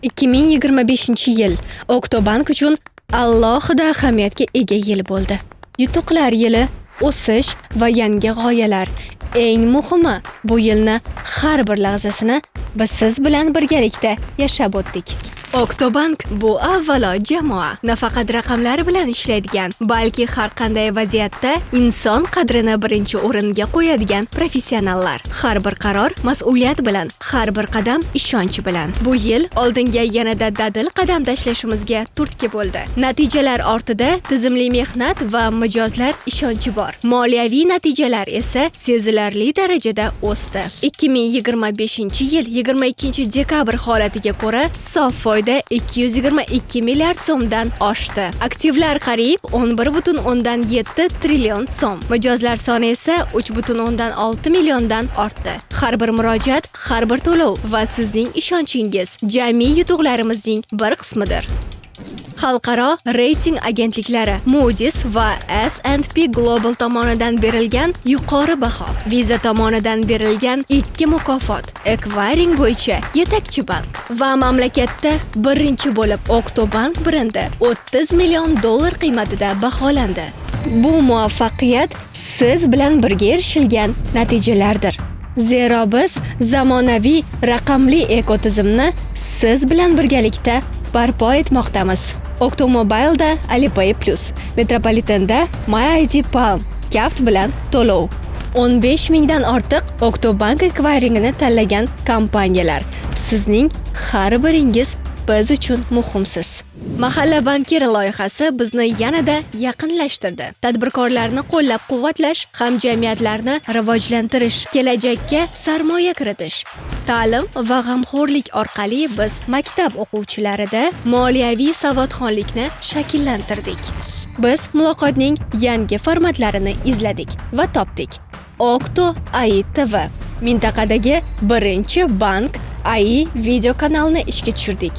2025-yil Oktobank uchun alohida ahamiyatga ega yil bo'ldi. Yutuqlar yili, o'sish va yangi g'oyalar. Eng muhimi, bu yilni har bir lahzasini biz siz bilan birgalikda yashab o'tdik. Oktobank bu avvalo jamoa, nafaqat raqamlar bilan ishlaydigan, balki har qanday vaziyatda inson qadrini birinchi o'ringa qo'yadigan professionallar. Har bir qaror mas'uliyat bilan, har bir qadam ishonch bilan. Bu yil oldinga yanada dadil qadam tashlashimizga turtki bo'ldi. Natijalar ortida tizimli mehnat va mijozlar ishonchi bor. Moliyaviy natijalar esa sezilarli darajada o'sdi. 2025-yil 22 dekabr holatiga ko'ra sof foyda 222 milliard so'mdan oshdi. Aktivlar qariyb 11,7 trillion so'm. Mijozlar soni esa 3,6 milliondan ortdi. Har bir murojaat, har bir to'lov va sizning ishonchingiz jami yutuqlarimizning bir qismidir. Xalqaro reyting agentliklari Moody's va S&P Global tomonidan berilgan yuqori baho, Visa tomonidan berilgan 2 mukofot, Acquiring bo'yicha yetakchi bank va mamlakatda birinchi bo'lib Oktobank brendi 30 million dollar qiymatida baholandi. Bu muvaffaqiyat siz bilan birga erishilgan natijalardir. Zero biz zamonaviy raqamli ekotizimni siz bilan birgalikda barpo etmoqdamiz. Oktomobilda Alipay Plus, Metropolitenda MyID Palm, Kaft bilan to'lov. 15 mingdan ortiq Oktobank Acquiring'ini tanlagan kompaniyalar. Sizning har biringiz biz uchun muhimsiz. Mahalla bankiri loyihasi bizni yanada yaqinlashtirdi. Tadbirkorlarni qo'llab-quvvatlash, hamjamiyatlarni rivojlantirish, kelajakka sarmoya kiritish, ta'lim va g'amxo'rlik orqali biz maktab o'quvchilarida moliyaviy savodxonlikni shakllantirdik. Biz muloqotning yangi formatlarini izladik va topdik. Okto AI TV mintaqadagi birinchi bank AI video kanalni ishga tushirdik.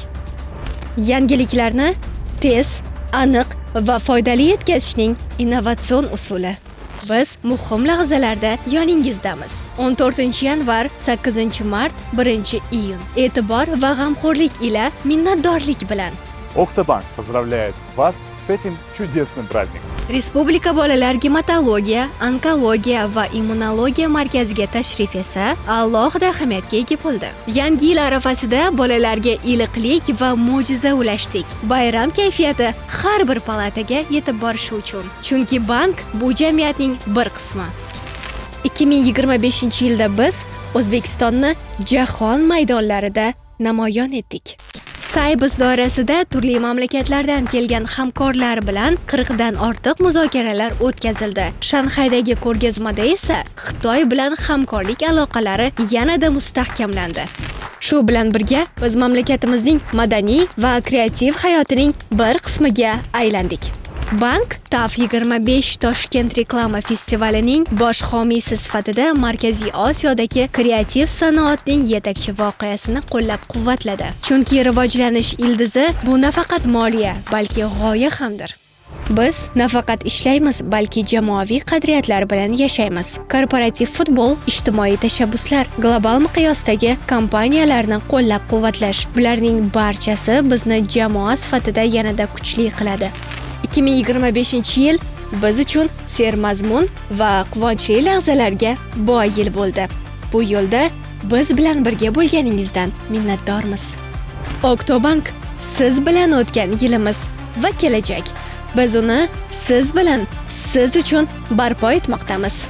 Yangiliklarni tez, aniq va foydali yetkazishning innovatsion usuli. Biz muhim lahzalarda yoningizdamiz. 14-yanvar, 8-mart, 1-iyun. E'tibor va g'amxo'rlik ila minnatdorlik bilan. Oktobank поздравляет вас с этим чудесным праздником. Respublika bolalar gematologiya, onkologiya va immunologiya markaziga tashrif esa alohida ahamiyatga ega bo'ldi. Yangi yil arafasida bolalarga iliqlik va mo'jiza ulashdik. Bayram kayfiyati har bir palataga yetib borishi uchun. Chunki bank bu jamiyatning bir qismi. 2025-yilda biz O'zbekistonni jahon maydonlarida namoyon etdik. Saybiz doirasida turli mamlakatlardan kelgan hamkorlar bilan 40 dan ortiq muzokaralar o'tkazildi. Shanxaydagi ko'rgazmada esa Xitoy bilan hamkorlik aloqalari yanada mustahkamlandi. Shu bilan birga biz mamlakatimizning madaniy va kreativ hayotining bir qismiga aylandik. Bank TAF 25 Toshkent reklama festivalining bosh homiysi sifatida Markaziy Osiyodagi kreativ sanoatning yetakchi voqeasini qo'llab-quvvatladi. Chunki rivojlanish ildizi bu nafaqat moliya, balki g'oya hamdir. Biz nafaqat ishlaymiz, balki jamoaviy qadriyatlar bilan yashaymiz. Korporativ futbol, ijtimoiy tashabbuslar, global miqyosdagi kompaniyalarni qo'llab-quvvatlash, bularning barchasi bizni jamoa sifatida yanada kuchli qiladi. 2025-yil biz uchun sermazmun va quvonchli lahzalarga boy yil bo'ldi. Bu yo'lda biz bilan birga bo'lganingizdan minnatdormiz. Oktobank siz bilan o'tgan yilimiz va kelajak. Biz uni siz bilan, siz uchun barpo etmoqdamiz.